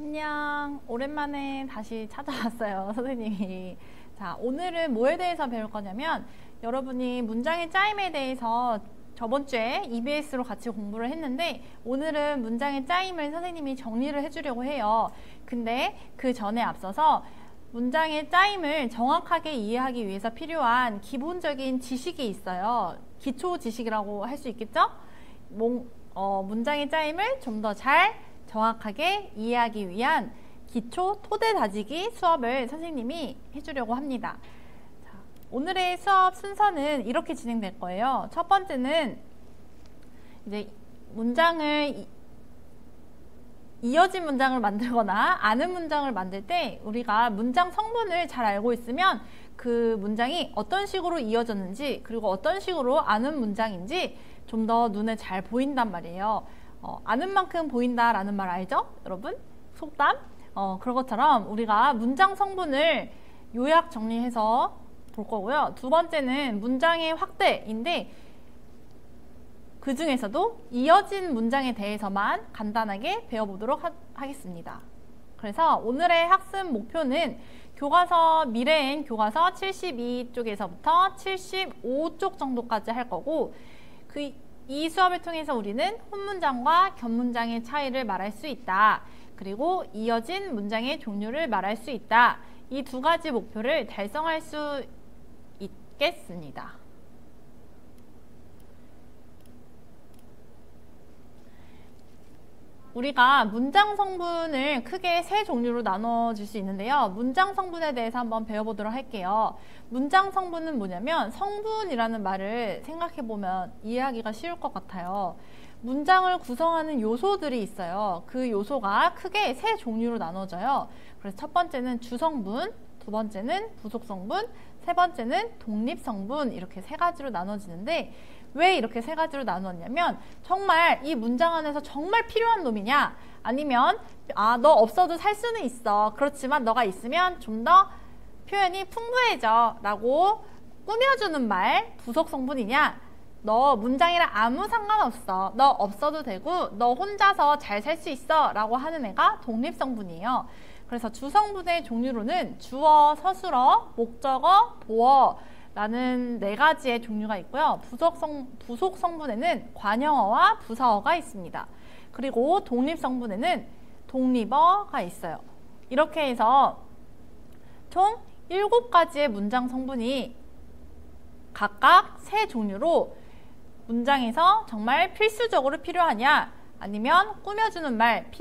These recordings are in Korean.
안녕. 오랜만에 다시 찾아왔어요, 선생님이. 자, 오늘은 뭐에 대해서 배울 거냐면 여러분이 문장의 짜임에 대해서 저번 주에 EBS로 같이 공부를 했는데 오늘은 문장의 짜임을 선생님이 정리를 해주려고 해요. 근데 그 전에 앞서서 문장의 짜임을 정확하게 이해하기 위해서 필요한 기본적인 지식이 있어요. 기초 지식이라고 할 수 있겠죠? 문장의 짜임을 좀 더 잘 정확하게 이해하기 위한 기초 토대 다지기 수업을 선생님이 해주려고 합니다. 자, 오늘의 수업 순서는 이렇게 진행될 거예요. 첫 번째는 이제 이어진 문장을 만들거나 아는 문장을 만들 때 우리가 문장 성분을 잘 알고 있으면 그 문장이 어떤 식으로 이어졌는지 그리고 어떤 식으로 아는 문장인지 좀 더 눈에 잘 보인단 말이에요. 아는 만큼 보인다라는 말 알죠? 여러분? 속담? 그런 것처럼 우리가 문장 성분을 요약 정리해서 볼 거고요. 두 번째는 문장의 확대인데 그 중에서도 이어진 문장에 대해서만 간단하게 배워보도록 하겠습니다. 그래서 오늘의 학습 목표는 미래엔 교과서 72쪽에서부터 75쪽 정도까지 할 거고 이 수업을 통해서 우리는 혼문장과 겹문장의 차이를 말할 수 있다. 그리고 이어진 문장의 종류를 말할 수 있다. 이 두 가지 목표를 달성할 수 있겠습니다. 우리가 문장 성분을 크게 세 종류로 나눠줄 수 있는데요. 문장 성분에 대해서 한번 배워보도록 할게요. 문장 성분은 뭐냐면 성분이라는 말을 생각해보면 이해하기가 쉬울 것 같아요. 문장을 구성하는 요소들이 있어요. 그 요소가 크게 세 종류로 나눠져요. 그래서 첫 번째는 주성분, 두 번째는 부속성분, 세 번째는 독립성분 이렇게 세 가지로 나눠지는데 왜 이렇게 세 가지로 나눴냐면 정말 이 문장 안에서 정말 필요한 놈이냐 아니면 너 없어도 살 수는 있어 그렇지만 너가 있으면 좀 더 표현이 풍부해져 라고 꾸며주는 말 부속성분이냐 너 문장이랑 아무 상관없어 너 없어도 되고 너 혼자서 잘 살 수 있어 라고 하는 애가 독립성분이에요. 그래서 주성분의 종류로는 주어, 서술어, 목적어, 보어 라는 네 가지의 종류가 있고요. 부속 성분에는 관형어와 부사어가 있습니다. 그리고 독립 성분에는 독립어가 있어요. 이렇게 해서 총 7가지의 문장 성분이 각각 세 종류로 문장에서 정말 필수적으로 필요하냐 아니면 꾸며주는 말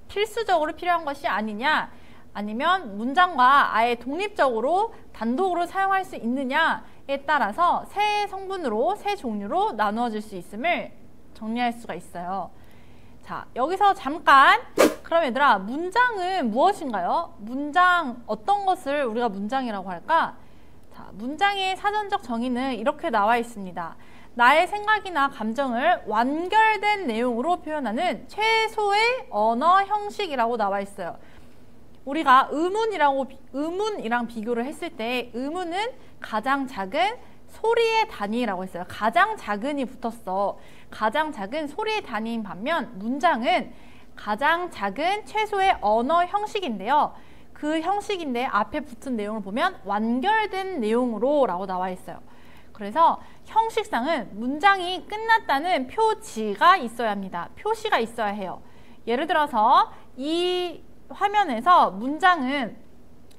필수적으로 필요한 것이 아니냐 아니면 문장과 아예 독립적으로 단독으로 사용할 수 있느냐에 따라서 세 성분으로 세 종류로 나누어질 수 있음을 정리할 수가 있어요. 자, 여기서 잠깐 그럼 얘들아 문장은 무엇인가요? 문장 어떤 것을 우리가 문장이라고 할까? 자, 문장의 사전적 정의는 이렇게 나와 있습니다. 나의 생각이나 감정을 완결된 내용으로 표현하는 최소의 언어 형식이라고 나와 있어요. 우리가 의문이랑 비교를 했을 때 의문은 가장 작은 소리의 단위라고 했어요. 가장 작은이 붙었어. 가장 작은 소리의 단위인 반면 문장은 가장 작은 최소의 언어 형식인데요. 그 형식인데 앞에 붙은 내용을 보면 완결된 내용으로 라고 나와 있어요. 그래서 형식상은 문장이 끝났다는 표지가 있어야 합니다. 표시가 있어야 해요. 예를 들어서 이 화면에서 문장은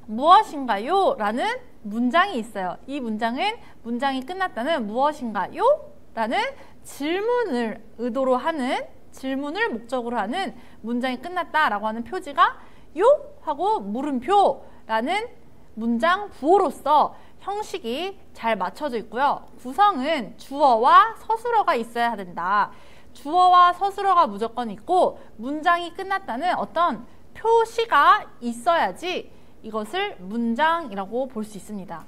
무엇인가요? 라는 문장이 있어요. 이 문장은 문장이 끝났다는 무엇인가요? 라는 질문을 의도로 하는 질문을 목적으로 하는 문장이 끝났다라고 하는 표지가 요? 하고 물음표라는 문장 부호로서 형식이 잘 맞춰져 있고요. 구성은 주어와 서술어가 있어야 된다. 주어와 서술어가 무조건 있고 문장이 끝났다는 어떤 표시가 있어야지 이것을 문장이라고 볼 수 있습니다.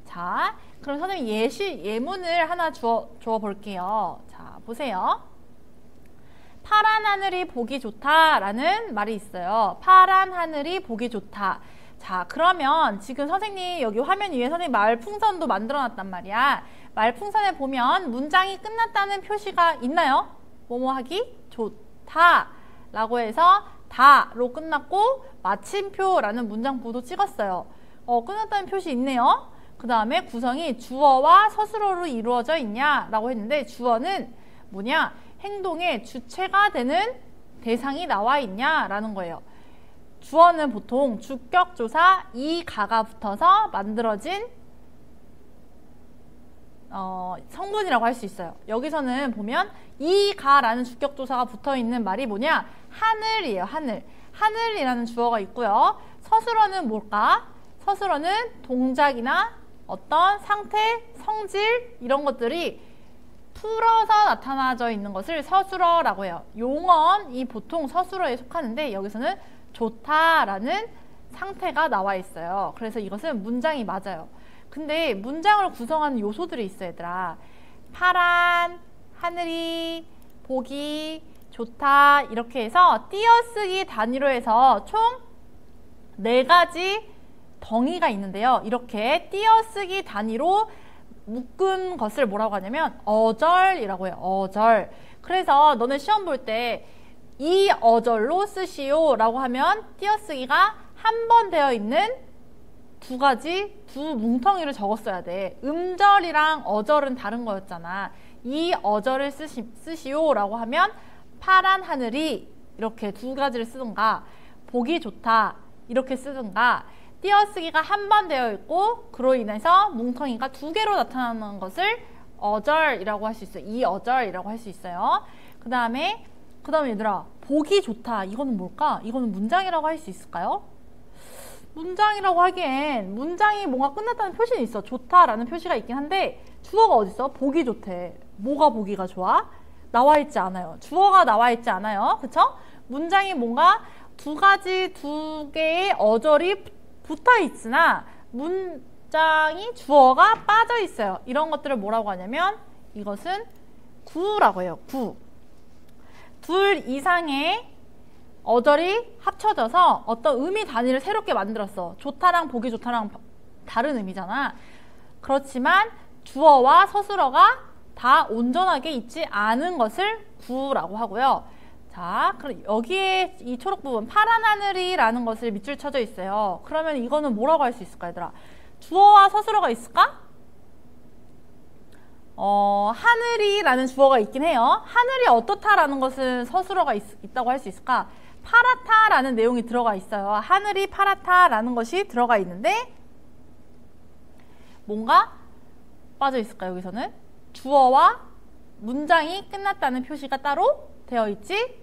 자, 그럼 선생님 예문을 하나 주어 볼게요. 자, 보세요. 파란 하늘이 보기 좋다라는 말이 있어요. 파란 하늘이 보기 좋다. 자, 그러면 지금 선생님 여기 화면 위에 선생님 말풍선도 만들어 놨단 말이야. 말풍선에 보면 문장이 끝났다는 표시가 있나요? 뭐뭐 하기 좋다 라고 해서 다로 끝났고 마침표라는 문장부도 찍었어요. 끝났다는 표시 있네요. 그 다음에 구성이 주어와 서술어로 이루어져 있냐 라고 했는데 주어는 뭐냐? 행동의 주체가 되는 대상이 나와 있냐 라는 거예요. 주어는 보통 주격조사 이가가 붙어서 만들어진 성분이라고 할 수 있어요. 여기서는 보면 이가라는 주격조사가 붙어있는 말이 뭐냐? 하늘이에요. 하늘. 하늘이라는 주어가 있고요. 서술어는 뭘까? 서술어는 동작이나 어떤 상태, 성질 이런 것들이 풀어서 나타나져 있는 것을 서술어라고 해요. 용언이 보통 서술어에 속하는데 여기서는 좋다라는 상태가 나와 있어요. 그래서 이것은 문장이 맞아요. 근데 문장을 구성하는 요소들이 있어 얘들아. 파란, 하늘이, 보기, 좋다 이렇게 해서 띄어쓰기 단위로 해서 총 4가지 덩이가 있는데요. 이렇게 띄어쓰기 단위로 묶은 것을 뭐라고 하냐면 어절이라고 해요. 어절. 그래서 너는 시험 볼 때 이 어절로 쓰시오 라고 하면 띄어쓰기가 한 번 되어 있는 두 뭉텅이를 적었어야 돼. 음절이랑 어절은 다른 거였잖아. 이 어절을 쓰시오 라고 하면 파란 하늘이 이렇게 2가지를 쓰든가 보기 좋다 이렇게 쓰든가 띄어쓰기가 한 번 되어 있고 그로 인해서 뭉텅이가 2개로 나타나는 것을 어절이라고 할 수 있어요. 이 어절이라고 할 수 있어요. 그 다음에 얘들아 보기 좋다 이거는 뭘까? 이거는 문장이라고 할 수 있을까요? 문장이라고 하기엔 문장이 뭔가 끝났다는 표시는 있어. 좋다라는 표시가 있긴 한데 주어가 어딨어? 보기 좋대. 뭐가 보기가 좋아? 나와 있지 않아요. 주어가 나와 있지 않아요. 그쵸? 문장이 뭔가 2개의 어절이 붙어 있으나 문장이 주어가 빠져 있어요. 이런 것들을 뭐라고 하냐면 이것은 구라고 해요. 구. 2 이상의 어절이 합쳐져서 어떤 의미 단위를 새롭게 만들었어. 좋다랑 보기 좋다랑 다른 의미잖아. 그렇지만 주어와 서술어가 다 온전하게 있지 않은 것을 구라고 하고요. 자, 그럼 여기에 이 초록 부분 파란 하늘이라는 것을 밑줄 쳐져 있어요. 그러면 이거는 뭐라고 할 수 있을까 얘들아? 주어와 서술어가 있을까? 하늘이라는 주어가 있긴 해요. 하늘이 어떻다라는 것은 서술어가 있다고 할 수 있을까? 파랗다라는 내용이 들어가 있어요. 하늘이 파랗다라는 것이 들어가 있는데 뭔가 빠져 있을까 여기서는? 주어와 문장이 끝났다는 표시가 따로 되어 있지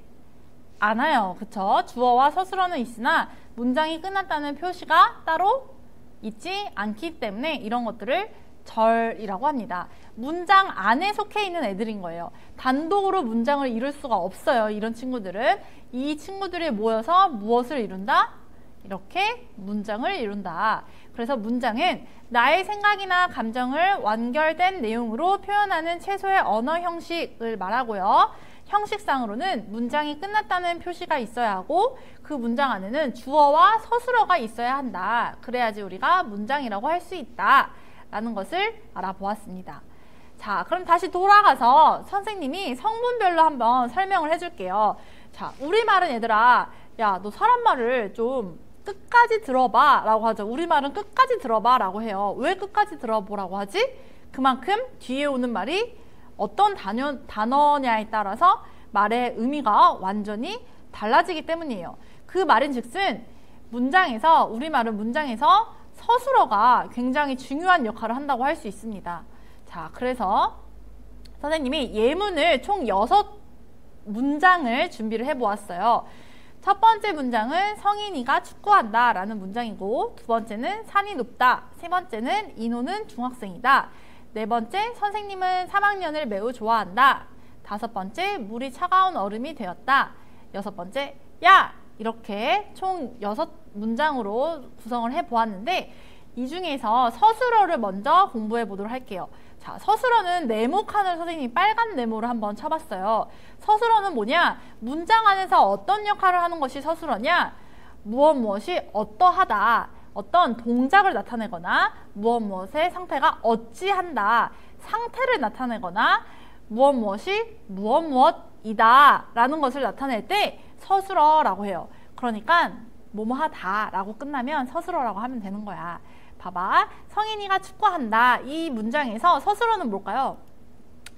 않아요. 그쵸? 주어와 서술어는 있으나 문장이 끝났다는 표시가 따로 있지 않기 때문에 이런 것들을 절이라고 합니다. 문장 안에 속해 있는 애들인 거예요. 단독으로 문장을 이룰 수가 없어요. 이런 친구들은. 이 친구들이 모여서 무엇을 이룬다? 이렇게 문장을 이룬다. 그래서 문장은 나의 생각이나 감정을 완결된 내용으로 표현하는 최소의 언어 형식을 말하고요. 형식상으로는 문장이 끝났다는 표시가 있어야 하고 그 문장 안에는 주어와 서술어가 있어야 한다. 그래야지 우리가 문장이라고 할 수 있다. 라는 것을 알아보았습니다. 자, 그럼 다시 돌아가서 선생님이 성분별로 한번 설명을 해줄게요. 자, 우리말은 얘들아, 야, 너 사람 말을 좀 끝까지 들어봐 라고 하죠. 우리말은 끝까지 들어봐 라고 해요. 왜 끝까지 들어보라고 하지? 그만큼 뒤에 오는 말이 어떤 단어냐에 따라서 말의 의미가 완전히 달라지기 때문이에요. 그 말인즉슨 문장에서, 우리말은 문장에서 서술어가 굉장히 중요한 역할을 한다고 할 수 있습니다. 자, 그래서 선생님이 예문을 총 6문장을 준비를 해보았어요. 첫 번째 문장은 성인이가 축구한다 라는 문장이고, 두 번째는 산이 높다, 세 번째는 인호는 중학생이다, 네 번째 선생님은 3학년을 매우 좋아한다, 다섯 번째 물이 차가운 얼음이 되었다, 여섯 번째 야! 이렇게 총 6문장으로 구성을 해보았는데 이 중에서 서술어를 먼저 공부해 보도록 할게요. 자, 서술어는 네모칸을 선생님이 빨간 네모를 한번 쳐봤어요. 서술어는 뭐냐? 문장 안에서 어떤 역할을 하는 것이 서술어냐? 무엇이 어떠하다, 어떤 동작을 나타내거나 무엇의 상태가 어찌한다, 상태를 나타내거나 무엇이 무엇이다 라는 것을 나타낼 때 서술어라고 해요. 그러니까 뭐뭐하다 라고 끝나면 서술어라고 하면 되는 거야. 봐봐. 성인이가 축구한다. 이 문장에서 서술어는 뭘까요?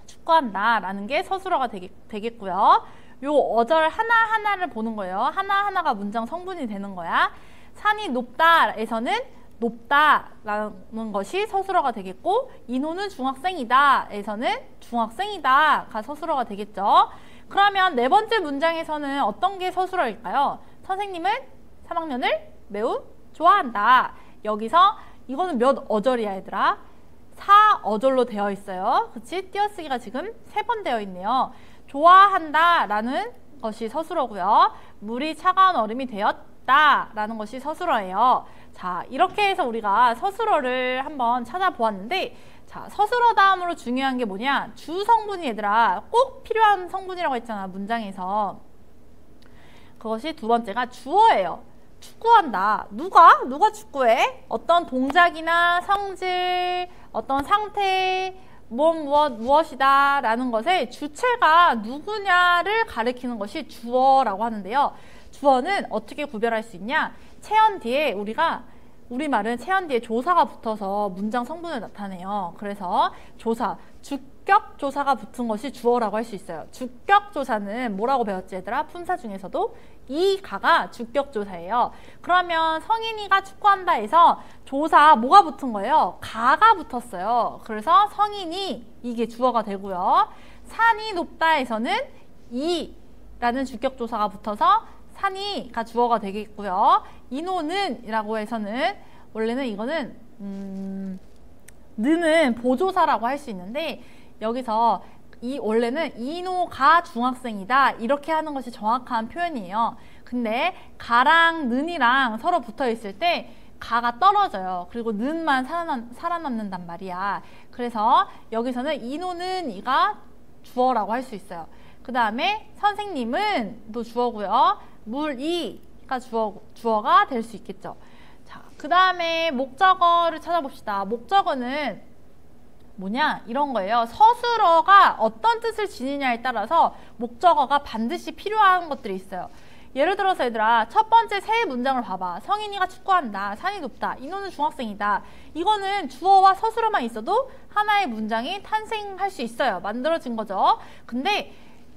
축구한다 라는 게 서술어가 되겠고요. 요 어절 하나하나를 보는 거예요. 하나하나가 문장 성분이 되는 거야. 산이 높다에서는 높다라는 것이 서술어가 되겠고, 인호는 중학생이다 에서는 중학생이다가 서술어가 되겠죠. 그러면 네 번째 문장에서는 어떤 게 서술어일까요? 선생님은 3학년을 매우 좋아한다. 여기서 이거는 몇 어절이야 얘들아? 4어절로 되어 있어요. 그치? 띄어쓰기가 지금 3번 되어 있네요. 좋아한다 라는 것이 서술어고요. 물이 차가운 얼음이 되었다 라는 것이 서술어예요. 자, 이렇게 해서 우리가 서술어를 한번 찾아보았는데, 자, 서술어 다음으로 중요한 게 뭐냐? 주성분이 얘들아 꼭 필요한 성분이라고 했잖아, 문장에서. 그것이 두 번째가 주어예요. 축구한다. 누가 축구해? 어떤 동작이나 성질, 어떤 상태, 무엇이다 라는 것의 주체가 누구냐를 가리키는 것이 주어라고 하는데요. 주어는 어떻게 구별할 수 있냐? 체언 뒤에 우리말은 체언 뒤에 조사가 붙어서 문장 성분을 나타내요. 그래서 조사, 주격 조사가 붙은 것이 주어라고 할 수 있어요. 주격 조사는 뭐라고 배웠지 얘들아? 품사 중에서도 이 가가 주격 조사예요. 그러면 성인이가 축구한다 해서 조사 뭐가 붙은 거예요? 가가 붙었어요. 그래서 성인이 이게 주어가 되고요. 산이 높다 해서는 이라는 주격 조사가 붙어서 산이가 주어가 되겠고요. 인호는 이라고 해서는 원래는 이거는 는은 보조사라고 할 수 있는데, 여기서 원래는 인호가 중학생이다 이렇게 하는 것이 정확한 표현이에요. 근데 가랑 는이랑 서로 붙어 있을 때 가가 떨어져요. 그리고 는만 살아남는단 말이야. 그래서 여기서는 인호는 이가 주어라고 할 수 있어요. 그 다음에 선생님은 또 주어고요. 물이가 주어가 될 수 있겠죠. 자, 그 다음에 목적어를 찾아봅시다. 목적어는 뭐냐? 이런 거예요. 서술어가 어떤 뜻을 지니냐에 따라서 목적어가 반드시 필요한 것들이 있어요. 예를 들어서 얘들아, 첫 번째 세 문장을 봐봐. 성인이가 축구한다. 산이 높다. 인호는 중학생이다. 이거는 주어와 서술어만 있어도 하나의 문장이 탄생할 수 있어요. 만들어진 거죠. 근데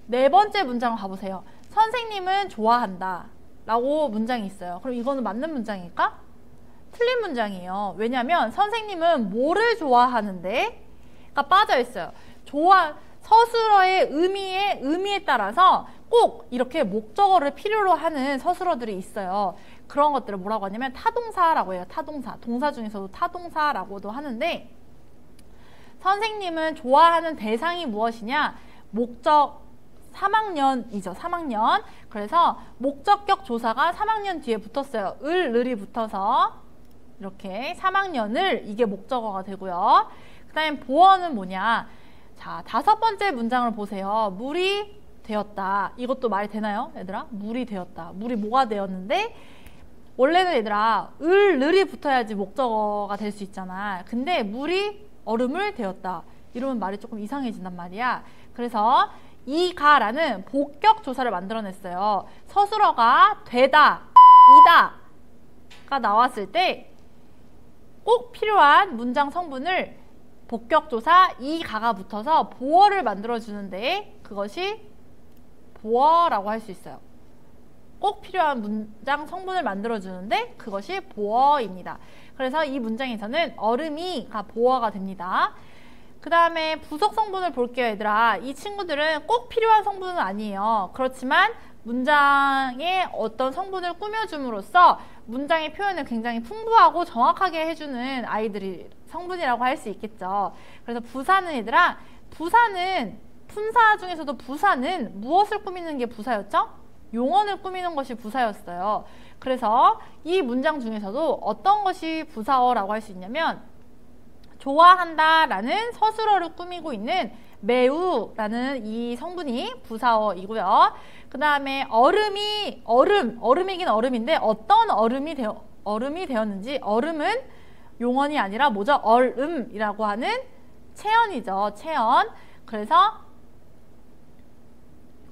네 번째 문장을 가보세요. 선생님은 좋아한다 라고 문장이 있어요. 그럼 이거는 맞는 문장일까? 틀린 문장이에요. 왜냐하면 선생님은 뭐를 좋아하는데 가 빠져 있어요. 서술어의 의미에 따라서 꼭 이렇게 목적어를 필요로 하는 서술어들이 있어요. 그런 것들을 뭐라고 하냐면 타동사라고 해요. 타동사. 동사 중에서도 타동사라고도 하는데, 선생님은 좋아하는 대상이 무엇이냐? 목적 3학년이죠. 3학년. 그래서 목적격 조사가 3학년 뒤에 붙었어요. 을이 붙어서 이렇게 3학년을 이게 목적어가 되고요. 그 다음에 보어는 뭐냐? 자, 다섯 번째 문장을 보세요. 물이 되었다. 이것도 말이 되나요? 얘들아? 물이 되었다. 물이 뭐가 되었는데, 원래는 얘들아 을이 붙어야지 목적어가 될 수 있잖아. 근데 물이 얼음을 되었다. 이러면 말이 조금 이상해진단 말이야. 그래서 이가라는 복격 조사를 만들어냈어요. 서술어가 되다, 이다가 나왔을 때 꼭 필요한 문장 성분을 복격조사 이가가 붙어서 보어를 만들어주는데, 그것이 보어라고 할 수 있어요. 꼭 필요한 문장 성분을 만들어주는데 그것이 보어입니다. 그래서 이 문장에서는 얼음이가 보어가 됩니다. 그 다음에 부속 성분을 볼게요 얘들아. 이 친구들은 꼭 필요한 성분은 아니에요. 그렇지만 문장에 어떤 성분을 꾸며줌으로써 문장의 표현을 굉장히 풍부하고 정확하게 해주는 아이들이 성분이라고 할 수 있겠죠. 그래서 부사는 얘들아, 부사는 품사 중에서도 부사는 무엇을 꾸미는 게 부사였죠? 용언을 꾸미는 것이 부사였어요. 그래서 이 문장 중에서도 어떤 것이 부사어라고 할 수 있냐면, 좋아한다 라는 서술어를 꾸미고 있는 매우라는 이 성분이 부사어이고요. 그 다음에 얼음이긴 얼음인데 어떤 얼음이 되었는지, 얼음은 용언이 아니라 뭐죠? 얼음이라고 하는 체언이죠. 체언. 그래서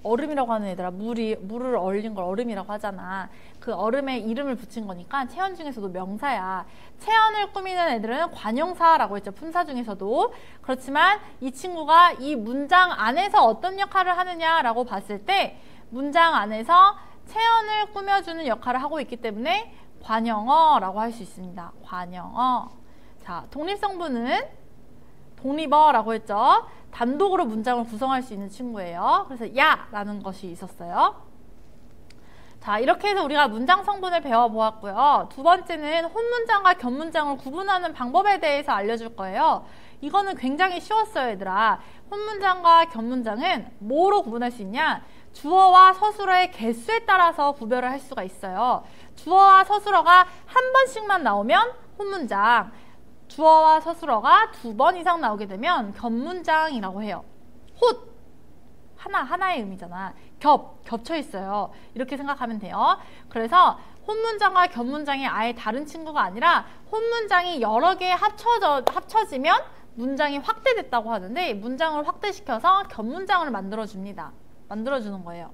얼음이라고 하는 얘들아, 물을 얼린 걸 얼음이라고 하잖아. 그 얼음에 이름을 붙인 거니까 체언 중에서도 명사야. 체언을 꾸미는 애들은 관용사라고 했죠. 품사 중에서도. 그렇지만 이 친구가 이 문장 안에서 어떤 역할을 하느냐라고 봤을 때 문장 안에서 체언을 꾸며주는 역할을 하고 있기 때문에 관용어라고 할 수 있습니다. 관용어. 자, 독립성분은 독립어라고 했죠. 단독으로 문장을 구성할 수 있는 친구예요. 그래서 야 라는 것이 있었어요. 자, 이렇게 해서 우리가 문장 성분을 배워보았고요. 두 번째는 혼문장과 겹문장을 구분하는 방법에 대해서 알려줄 거예요. 이거는 굉장히 쉬웠어요, 얘들아. 혼문장과 겹문장은 뭐로 구분할 수 있냐? 주어와 서술어의 개수에 따라서 구별을 할 수가 있어요. 주어와 서술어가 한 번씩만 나오면 혼문장, 주어와 서술어가 2번 이상 나오게 되면 겹문장이라고 해요. 홑! 하나의 의미잖아. 겹쳐 있어요. 이렇게 생각하면 돼요. 그래서 혼문장과 겹문장이 아예 다른 친구가 아니라 혼문장이 여러 개 합쳐지면 문장이 확대됐다고 하는데 문장을 확대시켜서 겹문장을 만들어주는 거예요.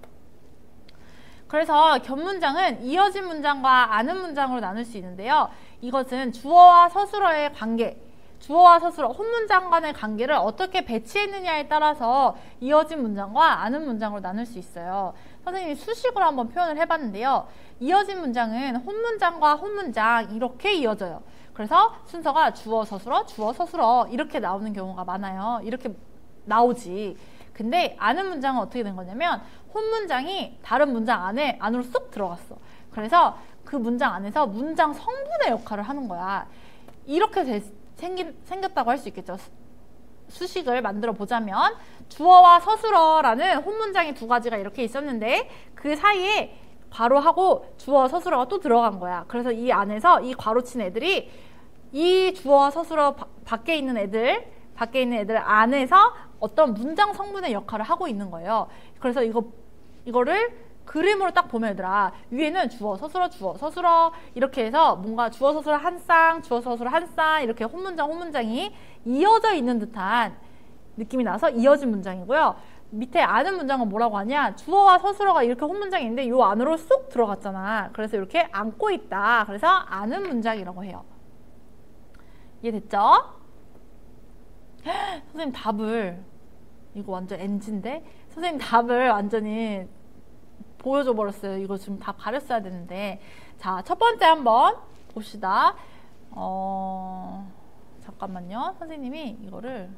그래서 겹문장은 이어진 문장과 아는 문장으로 나눌 수 있는데요. 이것은 주어와 서술어의 관계, 주어와 서술어, 혼문장 간의 관계를 어떻게 배치했느냐에 따라서 이어진 문장과 아는 문장으로 나눌 수 있어요. 선생님이 수식으로 한번 표현을 해봤는데요. 이어진 문장은 혼문장과 혼문장 이렇게 이어져요. 그래서 순서가 주어, 서술어 이렇게 나오는 경우가 많아요. 이렇게 나오지. 근데 아는 문장은 어떻게 된 거냐면 혼문장이 다른 문장 안으로 쏙 들어갔어. 그래서 그 문장 안에서 문장 성분의 역할을 하는 거야. 이렇게 생겼다고 할 수 있겠죠. 수식을 만들어 보자면 주어와 서술어라는 혼문장이 2가지가 이렇게 있었는데 그 사이에 괄호하고 주어, 서술어가 또 들어간 거야. 그래서 이 안에서 이 괄호친 애들이 이 주어와 서술어 밖에 있는 애들 안에서 어떤 문장 성분의 역할을 하고 있는 거예요. 그래서 이거를 그림으로 딱 보면 얘들아, 위에는 주어, 서술어 이렇게 해서 뭔가 주어, 서술어 한 쌍, 주어, 서술어 한 쌍 이렇게 혼문장이 이어져 있는 듯한 느낌이 나서 이어진 문장이고요. 밑에 아는 문장은 뭐라고 하냐? 주어와 서술어가 이렇게 혼문장이 있는데 이 안으로 쏙 들어갔잖아. 그래서 이렇게 안고 있다. 그래서 아는 문장이라고 해요. 이해됐죠? 선생님 답을, 이거 완전 NG인데? 선생님 답을 완전히 보여줘 버렸어요. 이거 지금 다 가렸어야 되는데. 자, 첫 번째 한번 봅시다. 잠깐만요. 선생님이 이거를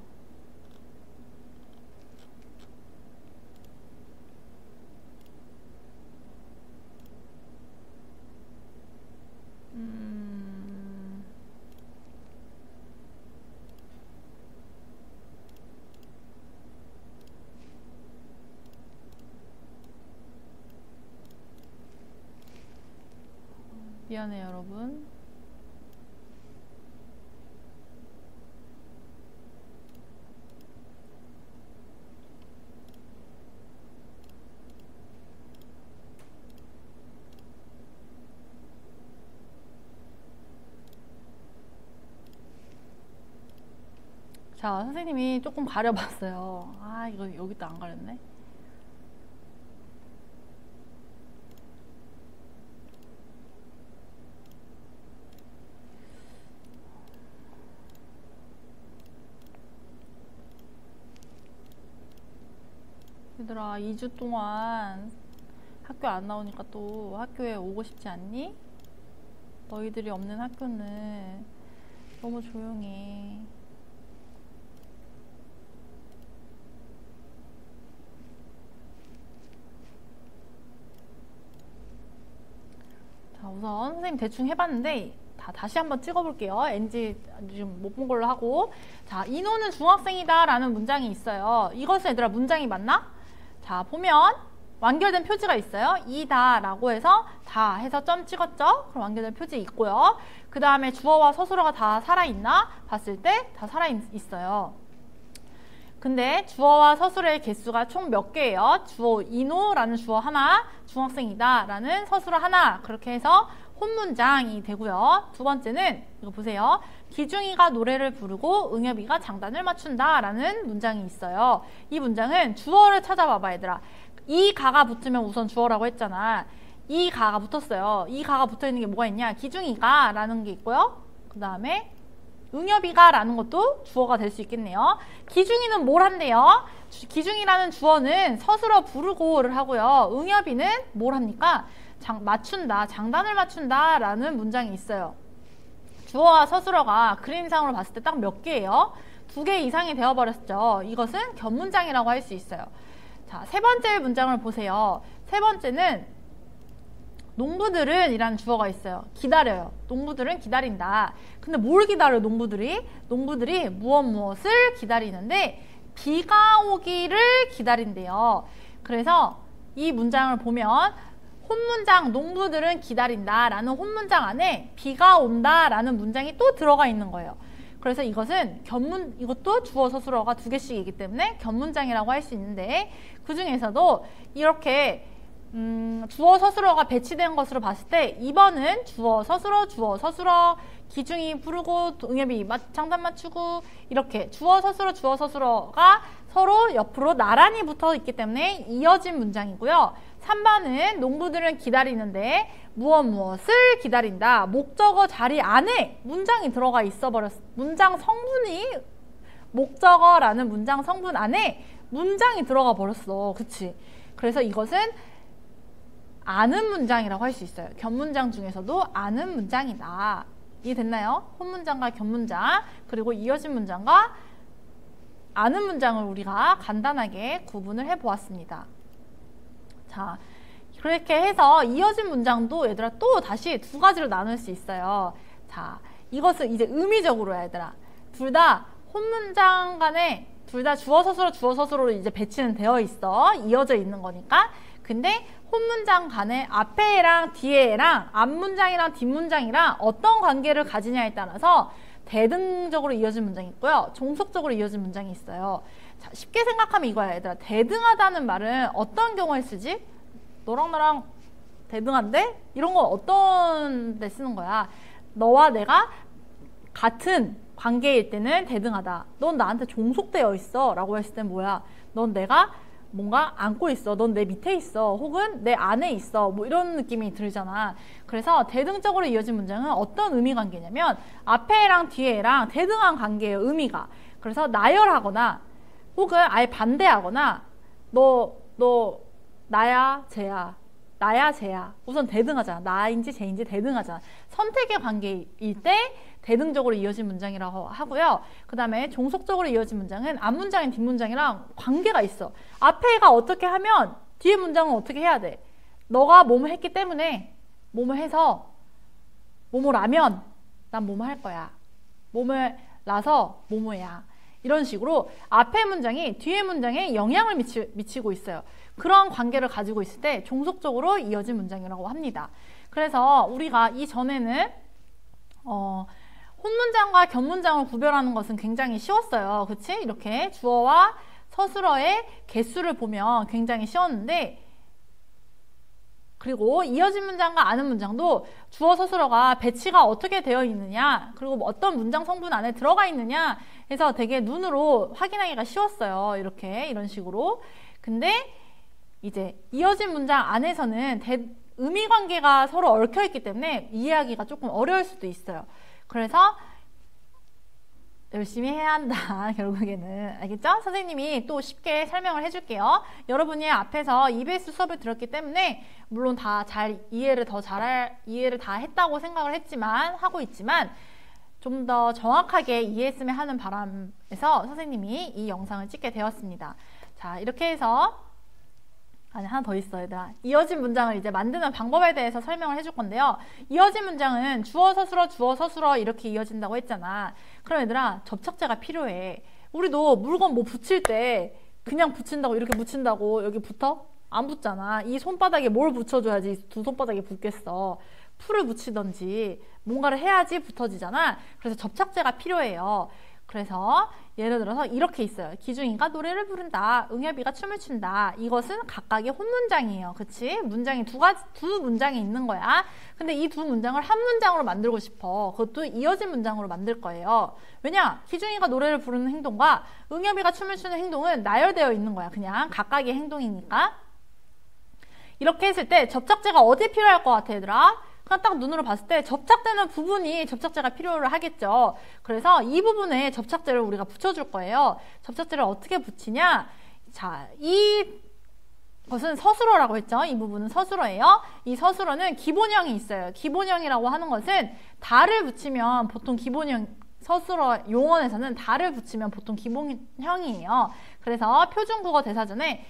미안해요, 여러분. 자, 선생님이 조금 가려봤어요. 아, 이거 여기도 안 가렸네. 얘들아, 2주 동안 학교 안 나오니까 또 학교에 오고 싶지 않니? 너희들이 없는 학교는 너무 조용해. 자, 우선 선생님 대충 해봤는데 다시 한번 찍어볼게요. NG 지금 못 본 걸로 하고. 자, 인호는 중학생이다 라는 문장이 있어요. 이것은 얘들아 문장이 맞나? 자, 보면 완결된 표지가 있어요. 이다 라고 해서 다 해서 점 찍었죠? 그럼 완결된 표지 있고요. 그 다음에 주어와 서술어가 다 살아있나? 봤을 때 다 살아있어요. 근데 주어와 서술어의 개수가 총 몇 개예요? 주어 인호라는 주어 하나, 중학생이다 라는 서술어 하나, 그렇게 해서 혼문장이 되고요. 두 번째는 이거 보세요. 기중이가 노래를 부르고 응엽이가 장단을 맞춘다 라는 문장이 있어요. 이 문장은 주어를 찾아봐봐, 얘들아. 이 가가 붙으면 우선 주어라고 했잖아. 이 가가 붙었어요. 이 가가 붙어있는 게 뭐가 있냐? 기중이가 라는 게 있고요. 그 다음에 응엽이가 라는 것도 주어가 될 수 있겠네요. 기중이는 뭘 한대요? 기중이라는 주어는 서술어 부르고를 하고요. 응엽이는 뭘 합니까? 맞춘다, 장단을 맞춘다 라는 문장이 있어요. 주어와 서술어가 그림상으로 봤을 때 딱 몇 개예요? 2개 이상이 되어버렸죠. 이것은 겹문장이라고 할 수 있어요. 자, 세 번째 문장을 보세요. 세 번째는 농부들은 이라는 주어가 있어요. 기다려요. 농부들은 기다린다. 근데 뭘 기다려요, 농부들이? 농부들이 무엇을 기다리는데 비가 오기를 기다린대요. 그래서 이 문장을 보면 혼문장 농부들은 기다린다 라는 혼문장 안에 비가 온다 라는 문장이 또 들어가 있는 거예요. 그래서 이것은 이것도 주어 서술어가 2개씩이기 때문에 겹문장이라고 할 수 있는데 그 중에서도 이렇게 주어 서술어가 배치된 것으로 봤을 때 2번은 주어 서술어 기중이 부르고 응엽이 장단 맞추고 이렇게 주어 서술어가 서로 옆으로 나란히 붙어 있기 때문에 이어진 문장이고요. 3번은 농부들은 기다리는데 무엇을 기다린다. 목적어 자리 안에 문장이 들어가 있어버렸어. 문장 성분이 목적어라는 문장 성분 안에 문장이 들어가 버렸어. 그치? 그래서 이것은 아는 문장이라고 할 수 있어요. 겹문장 중에서도 아는 문장이다. 이해됐나요? 혼문장과 겹문장 그리고 이어진 문장과 아는 문장을 우리가 간단하게 구분을 해보았습니다. 자, 그렇게 해서 이어진 문장도 얘들아 또 다시 2가지로 나눌 수 있어요. 자, 이것은 이제 의미적으로야 얘들아. 둘 다 혼문장 간에 둘 다 주어 서술어로 이제 배치는 되어 있어. 이어져 있는 거니까. 근데 혼문장 간에 앞에 애랑 뒤에 애랑 앞문장이랑 뒷문장이랑 어떤 관계를 가지냐에 따라서 대등적으로 이어진 문장이 있고요. 종속적으로 이어진 문장이 있어요. 자, 쉽게 생각하면 이거야 얘들아. 대등하다는 말은 어떤 경우에 쓰지? 너랑 나랑 대등한데? 이런 건 어떤 데 쓰는 거야? 너와 내가 같은 관계일 때는 대등하다. 넌 나한테 종속되어 있어 라고 했을 땐 뭐야? 넌 내가 뭔가 안고 있어. 넌 내 밑에 있어. 혹은 내 안에 있어. 뭐 이런 느낌이 들잖아. 그래서 대등적으로 이어진 문장은 어떤 의미 관계냐면 앞에랑 뒤에랑 대등한 관계의 의미가. 그래서 나열하거나 혹은 아예 반대하거나 너 나야 쟤야. 나야 쟤야. 우선 대등하잖아. 나인지 쟤인지 대등하잖아. 선택의 관계일 때 대등적으로 이어진 문장이라고 하고요. 그 다음에 종속적으로 이어진 문장은 앞문장인 뒷문장이랑 관계가 있어. 앞에가 어떻게 하면 뒤에 문장은 어떻게 해야 돼. 너가 뭐뭐 했기 때문에 뭐뭐 해서 뭐뭐라면 난 뭐뭐 할 거야. 뭐뭐 라서 뭐뭐야. 이런 식으로 앞에 문장이 뒤에 문장에 영향을 미치고 있어요. 그런 관계를 가지고 있을 때 종속적으로 이어진 문장이라고 합니다. 그래서 우리가 이전에는 혼문장과 겹문장을 구별하는 것은 굉장히 쉬웠어요. 그치? 이렇게 주어와 서술어의 개수를 보면 굉장히 쉬웠는데 그리고 이어진 문장과 아는 문장도 주어 서술어가 배치가 어떻게 되어 있느냐 그리고 어떤 문장 성분 안에 들어가 있느냐 해서 되게 눈으로 확인하기가 쉬웠어요. 이런 식으로. 근데 이제 이어진 문장 안에서는 의미 관계가 서로 얽혀 있기 때문에 이해하기가 조금 어려울 수도 있어요. 그래서 열심히 해야 한다. 결국에는. 알겠죠? 선생님이 또 쉽게 설명을 해줄게요. 여러분이 앞에서 EBS 수업을 들었기 때문에 물론 다 이해를 다 했다고 생각을 하고 있지만 좀 더 정확하게 이해했으면 하는 바람에서 선생님이 이 영상을 찍게 되었습니다. 자, 이렇게 해서 아니 하나 더 있어 얘들아. 이어진 문장을 이제 만드는 방법에 대해서 설명을 해줄 건데요. 이어진 문장은 주어 서술어 이렇게 이어진다고 했잖아. 그럼 얘들아 접착제가 필요해. 우리도 물건 뭐 붙일 때 그냥 붙인다고 이렇게 붙인다고 여기 붙어? 안 붙잖아. 이 손바닥에 뭘 붙여줘야지 두 손바닥에 붙겠어. 풀을 붙이던지 뭔가를 해야지 붙어지잖아. 그래서 접착제가 필요해요. 그래서 예를 들어서 이렇게 있어요. 기중이가 노래를 부른다. 응엽이가 춤을 춘다. 이것은 각각의 혼문장이에요. 그치? 문장이 두 문장이 있는 거야. 근데 이 두 문장을 한 문장으로 만들고 싶어. 그것도 이어진 문장으로 만들 거예요. 왜냐? 기중이가 노래를 부르는 행동과 응엽이가 춤을 추는 행동은 나열되어 있는 거야. 그냥 각각의 행동이니까. 이렇게 했을 때 접착제가 어디에 필요할 것 같아, 얘들아? 그냥 딱 눈으로 봤을 때 접착되는 부분이 접착제가 필요를 하겠죠. 그래서 이 부분에 접착제를 우리가 붙여줄 거예요. 접착제를 어떻게 붙이냐? 자, 이것은 서술어라고 했죠. 이 부분은 서술어예요. 이 서술어는 기본형이 있어요. 기본형이라고 하는 것은 달을 붙이면 보통 기본형, 서술어 용언에서는 달을 붙이면 보통 기본형이에요. 그래서 표준국어 대사전에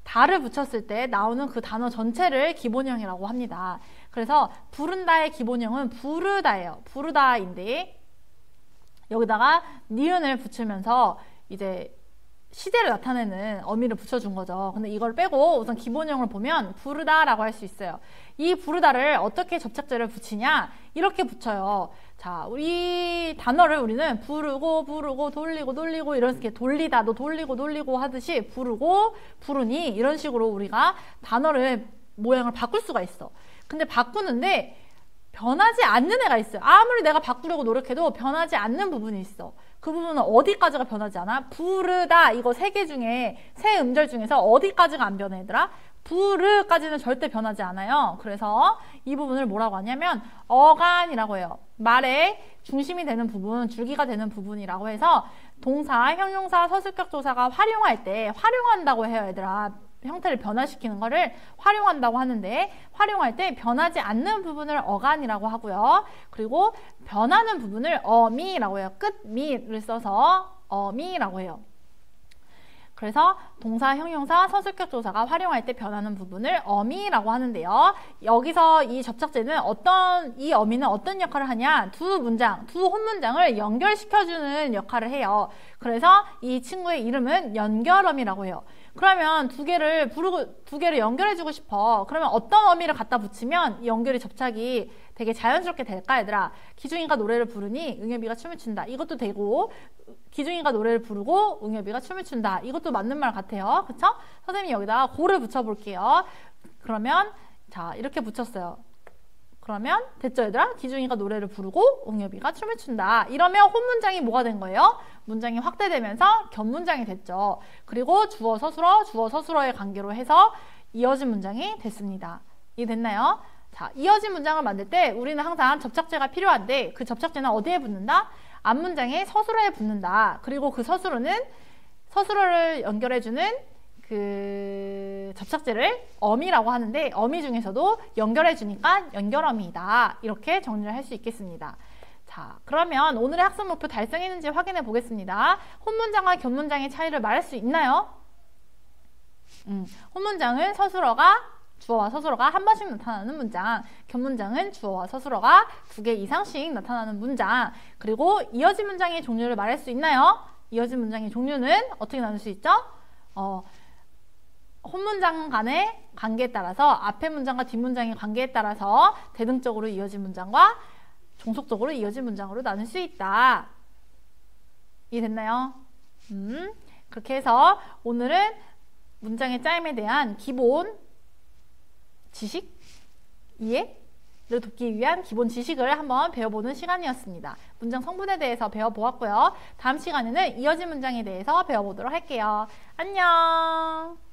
달을 붙였을 때 나오는 그 단어 전체를 기본형이라고 합니다. 그래서 부른다의 기본형은 부르다예요. 부르다인데 여기다가 니은을 붙이면서 이제 시제를 나타내는 어미를 붙여준 거죠. 근데 이걸 빼고 우선 기본형을 보면 부르다라고 할 수 있어요. 이 부르다를 어떻게 접착제를 붙이냐? 이렇게 붙여요. 자, 우리 단어를 우리는 부르고 돌리고 이렇게 돌리다, 너 돌리고 하듯이 부르고 부르니 이런 식으로 우리가 단어를 모양을 바꿀 수가 있어. 근데 바꾸는데 변하지 않는 애가 있어요. 아무리 내가 바꾸려고 노력해도 변하지 않는 부분이 있어. 그 부분은 어디까지가 변하지 않아? 부르다, 이거 세 개 중에, 세 음절 중에서 어디까지가 안 변해, 얘들아? 부르까지는 절대 변하지 않아요. 그래서 이 부분을 뭐라고 하냐면 어간이라고 해요. 말의 중심이 되는 부분, 줄기가 되는 부분이라고 해서 동사, 형용사, 서술격 조사가 활용할 때 활용한다고 해요, 얘들아. 형태를 변화시키는 거를 활용한다고 하는데 활용할 때 변하지 않는 부분을 어간이라고 하고요. 그리고 변하는 부분을 어미라고 해요. 끝미를 써서 어미라고 해요. 그래서 동사, 형용사, 서술격 조사가 활용할 때 변하는 부분을 어미라고 하는데요. 여기서 이 접착제는 이 어미는 어떤 역할을 하냐? 두 혼문장을 연결시켜주는 역할을 해요. 그래서 이 친구의 이름은 연결어미라고 해요. 그러면 두 개를 연결해주고 싶어. 그러면 어떤 어미를 갖다 붙이면 이 연결이 접착이 되게 자연스럽게 될까, 얘들아? 기중이가 노래를 부르니 응엽이가 춤을 춘다. 이것도 되고, 기중이가 노래를 부르고 응엽이가 춤을 춘다. 이것도 맞는 말 같아요. 그쵸? 선생님이 여기다가 고를 붙여볼게요. 그러면, 자, 이렇게 붙였어요. 그러면 됐죠, 얘들아? 기중이가 노래를 부르고 응엽이가 춤을 춘다. 이러면 혼문장이 뭐가 된 거예요? 문장이 확대되면서 견문장이 됐죠. 그리고 주어 서술어의 관계로 해서 이어진 문장이 됐습니다. 이해됐나요? 자, 이어진 문장을 만들 때 우리는 항상 접착제가 필요한데 그 접착제는 어디에 붙는다? 앞문장에 서술어에 붙는다. 그리고 그 서술어를 연결해주는 그 접착제를 어미라고 하는데 어미 중에서도 연결해주니까 연결어미이다. 이렇게 정리를 할 수 있겠습니다. 자, 그러면 오늘의 학습 목표 달성했는지 확인해 보겠습니다. 혼문장과 견문장의 차이를 말할 수 있나요? 혼문장은 주어와 서술어가 한 번씩 나타나는 문장, 견문장은 주어와 서술어가 2개 이상씩 나타나는 문장, 그리고 이어진 문장의 종류를 말할 수 있나요? 이어진 문장의 종류는 어떻게 나눌 수 있죠? 혼문장 간의 관계에 따라서 앞의 문장과 뒷문장의 관계에 따라서 대등적으로 이어진 문장과 종속적으로 이어진 문장으로 나눌 수 있다. 이해됐나요? 그렇게 해서 오늘은 문장의 짜임에 대한 기본 지식, 이해를 돕기 위한 기본 지식을 한번 배워보는 시간이었습니다. 문장 성분에 대해서 배워보았고요. 다음 시간에는 이어진 문장에 대해서 배워보도록 할게요. 안녕!